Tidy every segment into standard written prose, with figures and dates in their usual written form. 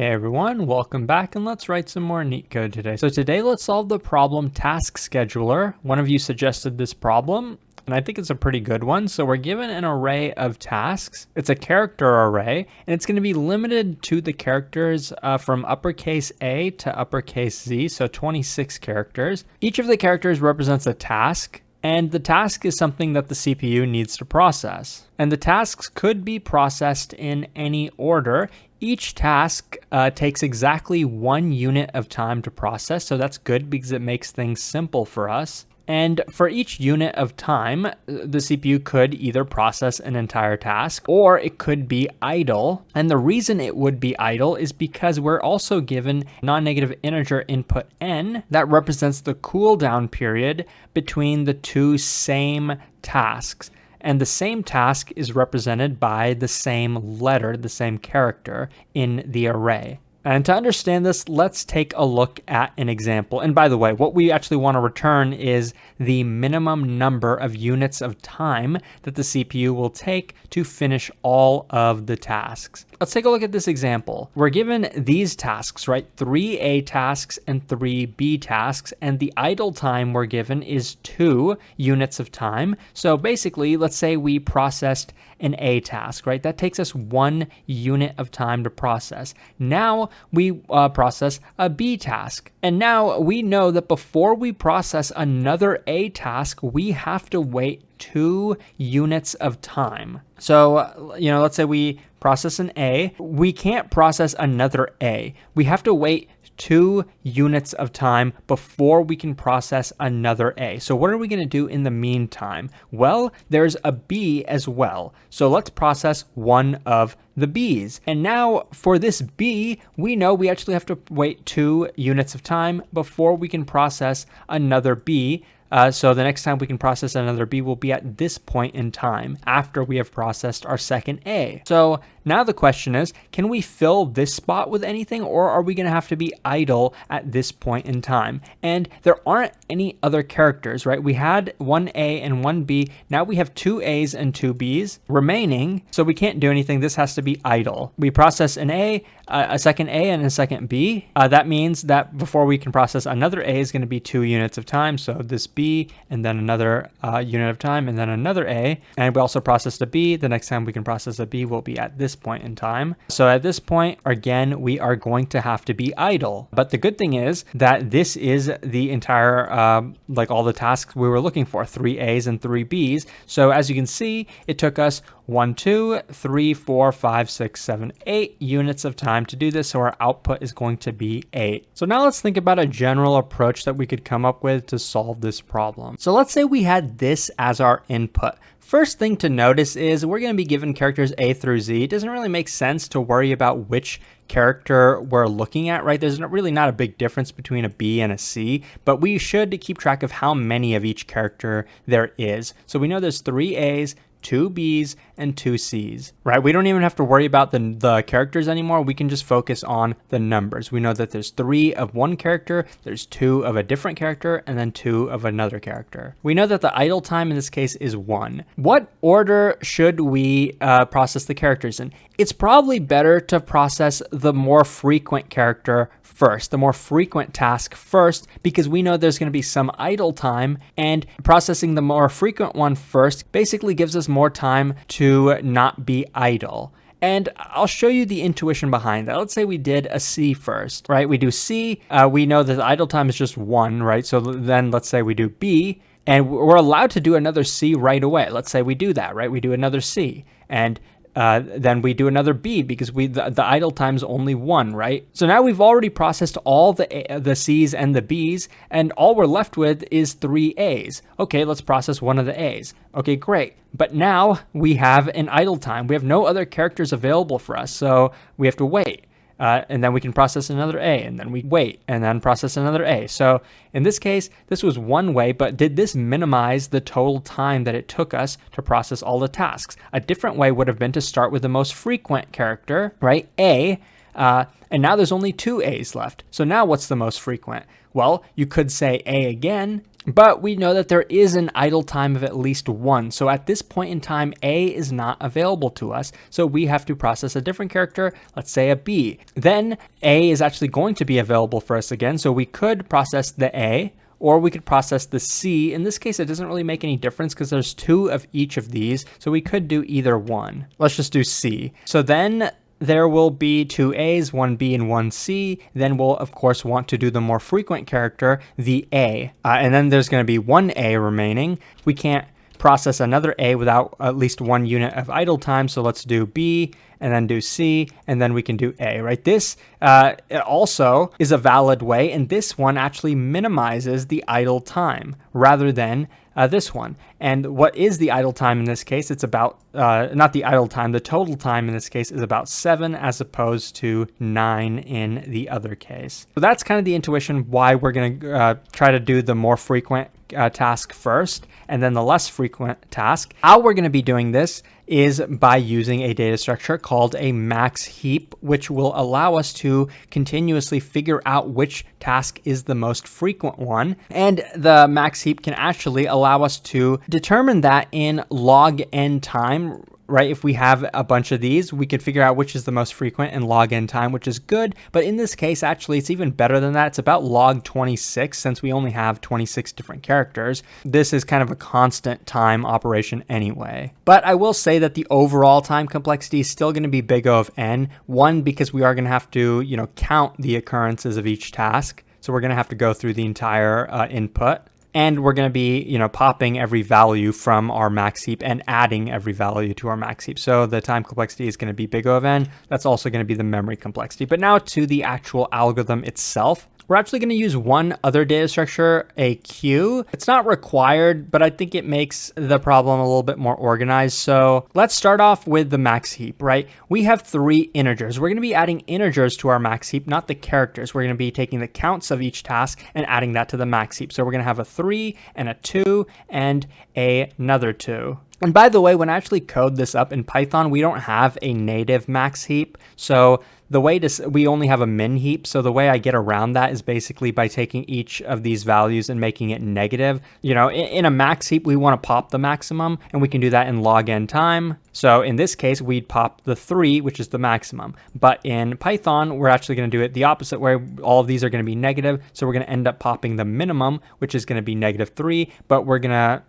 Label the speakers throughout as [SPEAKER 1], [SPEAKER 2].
[SPEAKER 1] Hey everyone, welcome back, and let's write some more Leetcode today. So today let's solve the problem task scheduler. One of you suggested this problem, and I think it's a pretty good one. So we're given an array of tasks. It's a character array, and it's going to be limited to the characters from uppercase A to uppercase Z, so 26 characters. Each of the characters represents a task, and the task is something that the CPU needs to process. And the tasks could be processed in any order. Each task takes exactly 1 unit of time to process, so that's good because it makes things simple for us. And for each unit of time, the CPU could either process an entire task or it could be idle. And the reason it would be idle is because we're also given non-negative integer input n that represents the cooldown period between the two same tasks. And the same task is represented by the same letter, the same character in the array. And to understand this, let's take a look at an example. And by the way, what we actually want to return is the minimum number of units of time that the CPU will take to finish all of the tasks. Let's take a look at this example. We're given these tasks, right? 3 A tasks and 3 B tasks, and the idle time we're given is 2 units of time. So basically, let's say we processed an A task, right? That takes us 1 unit of time to process. Now we process a B task. And now we know that before we process another A task, we have to wait 2 units of time. So, let's say we process an A. We can't process another A. We have to wait 2 units of time before we can process another A. So what are we going to do in the meantime? Well, there's a B as well. So let's process one of the B's. And now for this B, we know we actually have to wait 2 units of time before we can process another B. So the next time we can process another B will be at this point in time after we have processed our second A. So now the question is, can we fill this spot with anything, or are we going to have to be idle at this point in time? And there aren't any other characters, right? We had 1 A and 1 B. Now we have 2 A's and 2 B's remaining, so we can't do anything. This has to be idle. We process an A, a second A, and a second B. That means that before we can process another A is going to be 2 units of time. So this B, and then another unit of time, and then another A. And we also processed a B. The next time we can process a B will be at this point in time. So at this point, again, we are going to have to be idle. But the good thing is that this is the entire, all the tasks we were looking for, 3 A's and 3 B's. So as you can see, it took us 1, 2, 3, 4, 5, 6, 7, 8 units of time to do this. So our output is going to be 8. So now let's think about a general approach that we could come up with to solve this problem. So let's say we had this as our input. First thing to notice is we're going to be given characters A through Z. It doesn't really make sense to worry about which character we're looking at, right? There's really not a big difference between a B and a C, but we should keep track of how many of each character there is. So we know there's 3 A's, 2 B's, and 2 C's, right? We don't even have to worry about the characters anymore. We can just focus on the numbers. We know that there's 3 of one character, there's 2 of a different character, and then 2 of another character. We know that the idle time in this case is 1. What order should we process the characters in? It's probably better to process the more frequent character first, the more frequent task first, because we know there's going to be some idle time, and processing the more frequent one first basically gives us more time to not be idle. And I'll show you the intuition behind that. Let's say we did a C first, right? We do C, we know that the idle time is just 1, right? So then let's say we do B, and we're allowed to do another C right away. Let's say we do that, right? We do another C, and then we do another B because the idle time is only 1, right? So now we've already processed all the C's and the B's, and all we're left with is 3 A's. Okay, let's process one of the A's. Okay, great. But now we have an idle time. We have no other characters available for us, so we have to wait. And then we can process another A, and then we wait, and then process another A. So in this case, this was one way, but did this minimize the total time that it took us to process all the tasks? A different way would have been to start with the most frequent character, right, A, and now there's only 2 A's left. So now what's the most frequent? Well, you could say A again, But we know that there is an idle time of at least 1. So at this point in time, A is not available to us. So we have to process a different character, let's say a B. Then A is actually going to be available for us again. So we could process the A, or we could process the C. In this case, it doesn't really make any difference because there's 2 of each of these. So we could do either one. Let's just do C. So then there will be 2 A's, 1 B and 1 C. Then we'll of course want to do the more frequent character, the A. And then there's going to be 1 A remaining. We can't process another A without at least 1 unit of idle time. So let's do B and then do C, and then we can do A, right? This it also is a valid way, and this one actually minimizes the idle time rather than this one. And what is the idle time in this case? It's about, not the idle time, the total time in this case is about 7 as opposed to 9 in the other case. So that's kind of the intuition why we're going to try to do the more frequent task first and then the less frequent task. How we're going to be doing this is by using a data structure called a max heap, which will allow us to continuously figure out which task is the most frequent one. And the max heap can actually allow us to determine that in log n time, right? If we have a bunch of these, we could figure out which is the most frequent in log n time, which is good. But in this case, actually, it's even better than that. It's about log 26, since we only have 26 different characters. This is kind of a constant time operation anyway. But I will say that the overall time complexity is still going to be big O of n. One, because we are going to have to, count the occurrences of each task. So we're going to have to go through the entire input. And we're going to be, popping every value from our max heap and adding every value to our max heap. So the time complexity is going to be big O of n. That's also going to be the memory complexity. But now to the actual algorithm itself. We're actually going to use one other data structure, a queue. It's not required, but I think it makes the problem a little bit more organized. So let's start off with the max heap, right? We have 3 integers. We're going to be adding integers to our max heap, not the characters. We're going to be taking the counts of each task and adding that to the max heap. So we're going to have a 3 and a 2 and another 2. And by the way, when I actually code this up in Python, we don't have a native max heap. So the way we only have a min heap. So the way I get around that is basically by taking each of these values and making it negative. In a max heap, we want to pop the maximum, and we can do that in log n time. So in this case, we'd pop the 3, which is the maximum. But in Python, we're actually going to do it the opposite way. All of these are going to be negative. So we're going to end up popping the minimum, which is going to be -3. But we're going to,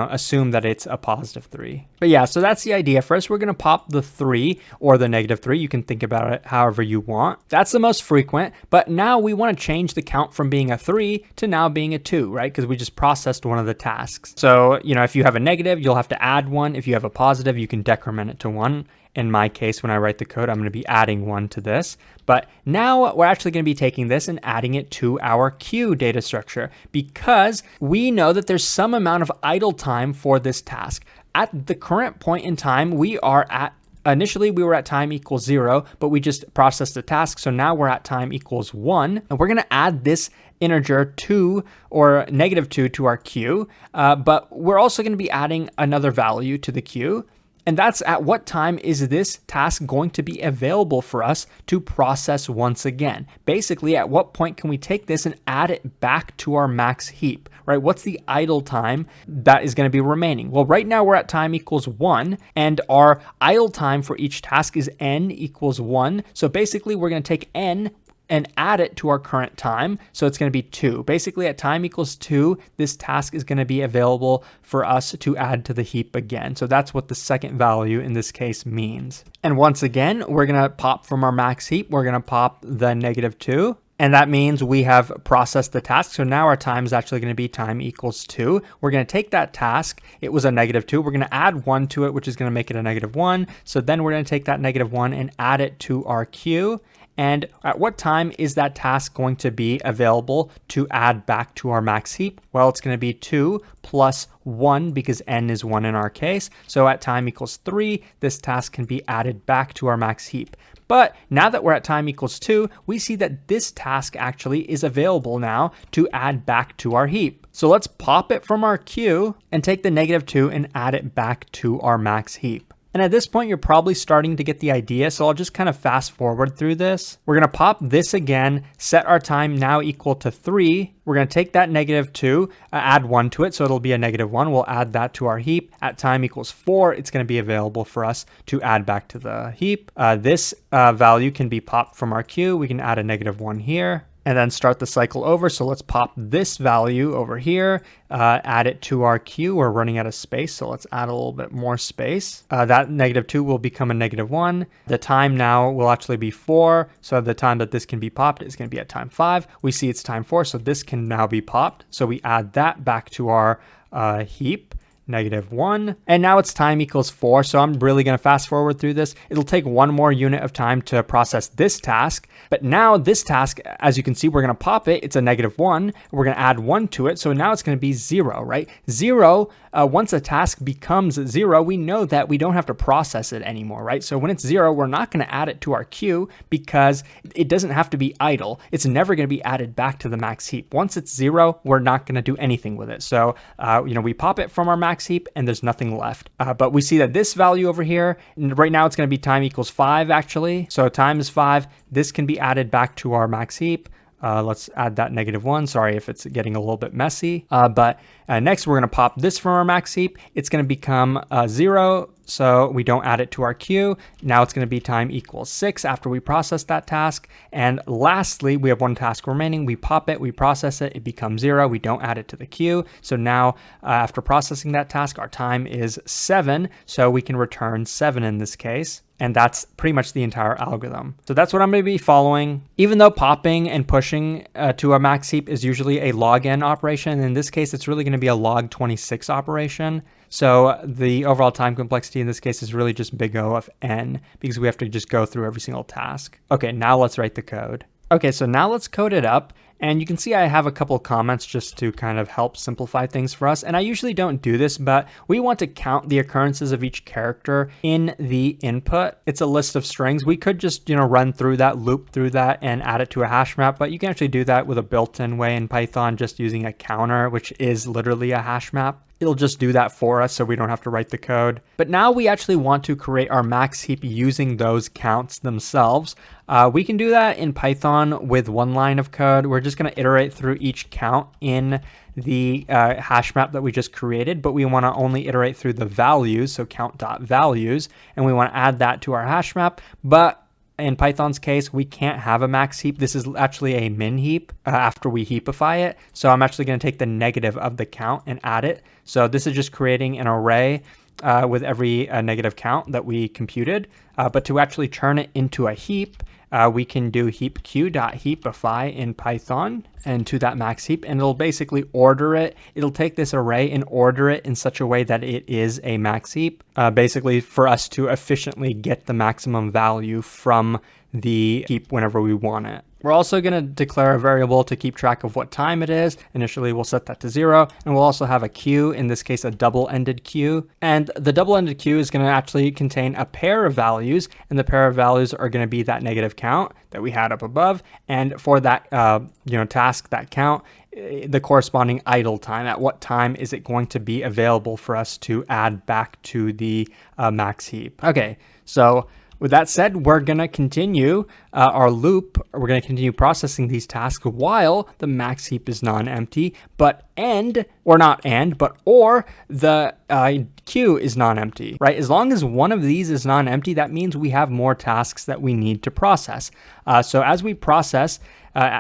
[SPEAKER 1] assume that it's a +3. But yeah, so that's the idea. First, we're going to pop the 3 or the -3. You can think about it however you want. That's the most frequent. But now we want to change the count from being a 3 to now being a 2, right? Because we just processed one of the tasks. So, if you have a negative, you'll have to add 1. If you have a positive, you can decrement it to 1. In my case, when I write the code, I'm going to be adding 1 to this. But now we're actually going to be taking this and adding it to our queue data structure, because we know that there's some amount of idle time for this task. At the current point in time, initially we were at time equals 0, but we just processed the task. So now we're at time equals 1, and we're going to add this integer 2 or -2 to our queue. But we're also going to be adding another value to the queue. And that's at what time is this task going to be available for us to process once again. Basically, at what point can we take this and add it back to our max heap, right? What's the idle time that is going to be remaining? Well, right now we're at time equals 1, and our idle time for each task is n equals 1. So basically, we're going to take n and add it to our current time. So it's going to be 2. Basically, at time equals 2, this task is going to be available for us to add to the heap again. So that's what the second value in this case means. And once again, we're going to pop from our max heap. We're going to pop the -2. And that means we have processed the task. So now our time is actually going to be time equals 2. We're going to take that task. It was a -2. We're going to add 1 to it, which is going to make it a -1. So then we're going to take that -1 and add it to our queue. And at what time is that task going to be available to add back to our max heap? Well, it's going to be 2 plus 1, because n is 1 in our case. So at time equals 3, this task can be added back to our max heap. But now that we're at time equals 2, we see that this task actually is available now to add back to our heap. So let's pop it from our queue and take the -2 and add it back to our max heap. And at this point, you're probably starting to get the idea. So I'll just kind of fast forward through this. We're going to pop this again, set our time now equal to 3. We're going to take that -2, add 1 to it. So it'll be a -1. We'll add that to our heap. At time equals 4, it's going to be available for us to add back to the heap. This value can be popped from our queue. We can add a -1 here, and then start the cycle over. So let's pop this value over here, add it to our queue. We're running out of space, so let's add a little bit more space. That -2 will become a -1. The time now will actually be 4, so the time that this can be popped is going to be at time 5. We see it's time 4, so this can now be popped. So we add that back to our heap. -1, and now it's time equals 4. So I'm really going to fast forward through this. It'll take 1 more unit of time to process this task, but now this task, as you can see, we're going to pop it. It's a -1. We're going to add 1 to it, so now it's going to be 0, right? 0, once a task becomes 0, we know that we don't have to process it anymore, right? So when it's 0, we're not going to add it to our queue because it doesn't have to be idle. It's never going to be added back to the max heap. Once it's 0, we're not going to do anything with it. So we pop it from our max heap and there's nothing left. But we see that this value over here, right now it's going to be time equals 5 actually. So time is 5. This can be added back to our max heap. Let's add that -1. Sorry if it's getting a little bit messy. But next we're going to pop this from our max heap. It's going to become 0. So we don't add it to our queue. Now it's going to be time equals 6 after we process that task. And lastly, we have 1 task remaining. We pop it, we process it, it becomes 0. We don't add it to the queue. So now after processing that task, our time is 7. So we can return 7 in this case. And that's pretty much the entire algorithm. So that's what I'm going to be following. Even though popping and pushing to a max heap is usually a log n operation, in this case, it's really going to be a log 26 operation. So the overall time complexity in this case is really just big O of n, because we have to just go through every single task. Okay, now let's write the code. Okay, so now let's code it up. And you can see I have a couple comments just to kind of help simplify things for us. And I usually don't do this, but we want to count the occurrences of each character in the input. It's a list of strings. We could just, run through that, loop through that, and add it to a hash map, but you can actually do that with a built-in way in Python, just using a counter, which is literally a hash map. It'll just do that for us so we don't have to write the code. But now we actually want to create our max heap using those counts themselves. We can do that in Python with 1 line of code. We're just going to iterate through each count in the hash map that we just created, but we want to only iterate through the values, so count.values, and we want to add that to our hash map. But in Python's case, we can't have a max heap. This is actually a min heap after we heapify it. So I'm actually going to take the negative of the count and add it. So this is just creating an array with every negative count that we computed. But to actually turn it into a heap, we can do heapq.heapify in Python and to that max heap, and it'll basically order it. It'll take this array and order it in such a way that it is a max heap, basically for us to efficiently get the maximum value from the heap whenever we want it. We're also going to declare a variable to keep track of what time it is. Initially, we'll set that to 0, and we'll also have a queue, in this case, a double-ended queue. And the double-ended queue is going to actually contain a pair of values, and the pair of values are going to be that negative count that we had up above. And for that, task, that count, the corresponding idle time. At what time is it going to be available for us to add back to the max heap? Okay, so with that said, we're going to continue our loop. We're going to continue processing these tasks while the max heap is non-empty, but or the queue is non-empty, right? As long as one of these is non-empty, that means we have more tasks that we need to process. So as we process,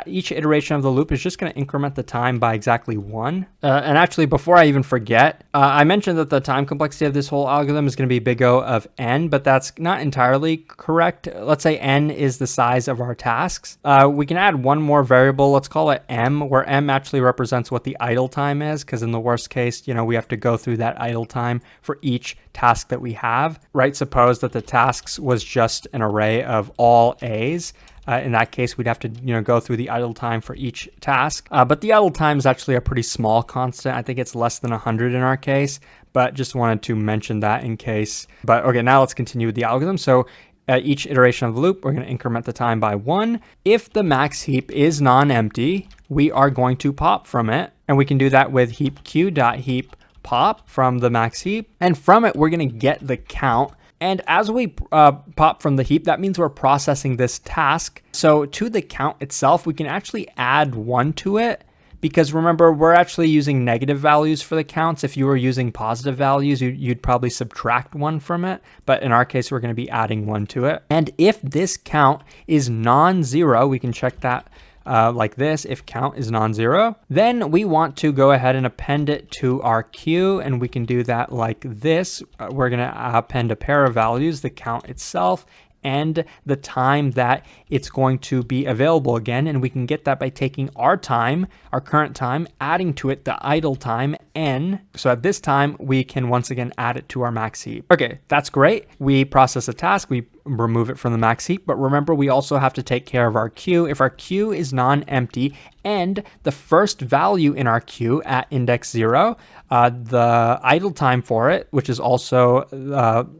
[SPEAKER 1] each iteration of the loop is just going to increment the time by exactly 1. And actually, before I even forget, I mentioned that the time complexity of this whole algorithm is going to be big O of n, but that's not entirely correct. Let's say n is the size of our tasks. We can add one more variable. Let's call it m, where m actually represents what the idle time is, because in the worst case, we have to go through that idle time for each task that we have, right? Suppose that the tasks was just an array of all A's. In that case, we'd have to go through the idle time for each task. But the idle time is actually a pretty small constant. I think it's less than 100 in our case, but just wanted to mention that in case. But okay, now let's continue with the algorithm. So at each iteration of the loop, we're going to increment the time by 1. If the max heap is non-empty, we are going to pop from it. And we can do that with heapq.heap pop from the max heap. And from it, we're going to get the count And as we pop from the heap, that means we're processing this task. So to the count itself, we can actually add 1 to it, because remember, we're actually using negative values for the counts. If you were using positive values, you'd probably subtract 1 from it. But in our case, we're going to be adding 1 to it. And if this count is non-zero, we can check that like this. If count is non-zero, then we want to go ahead and append it to our queue, and we can do that like this. We're going to append a pair of values, the count itself and the time that it's going to be available again. And we can get that by taking our time, our current time, adding to it the idle time, n. So at this time, we can once again add it to our max heap. Okay, that's great. We process a task, we remove it from the max heap, but remember, we also have to take care of our queue. If our queue is non-empty and the first value in our queue at index 0, the idle time for it, which is also,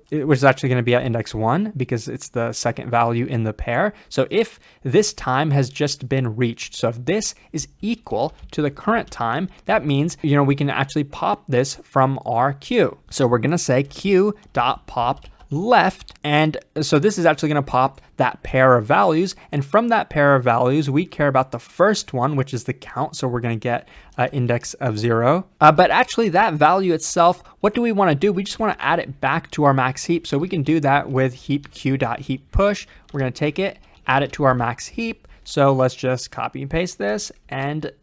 [SPEAKER 1] which is actually going to be at index 1 because it's the second value in the pair. So if this time has just been reached, so if this is equal to the current time, that means, we can actually pop this from our queue. So we're going to say queue.pop left, and so this is actually going to pop that pair of values, and from that pair of values we care about the first one, which is the count, so we're going to get index of 0, but actually that value itself, what do we want to do? We just want to add it back to our max heap, so we can do that with heap queue.heap push. We're going to take it, add it to our max heap, so let's just copy and paste this and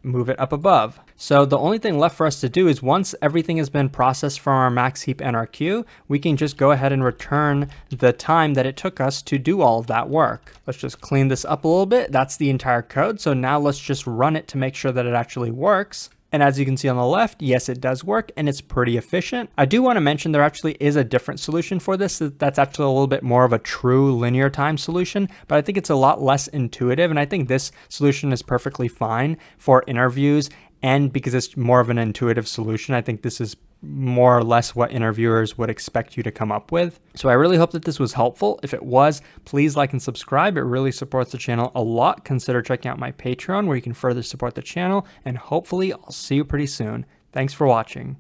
[SPEAKER 1] move it up above. So the only thing left for us to do is, once everything has been processed from our max heap and our queue, we can just go ahead and return the time that it took us to do all of that work. Let's just clean this up a little bit. That's the entire code. So now let's just run it to make sure that it actually works. And as you can see on the left, yes, it does work, and it's pretty efficient. I do want to mention there actually is a different solution for this. That's actually a little bit more of a true linear time solution, but I think it's a lot less intuitive. And I think this solution is perfectly fine for interviews. And because it's more of an intuitive solution, I think this is more or less what interviewers would expect you to come up with. So I really hope that this was helpful. If it was, please like and subscribe. It really supports the channel a lot. Consider checking out my Patreon, where you can further support the channel, and hopefully I'll see you pretty soon. Thanks for watching.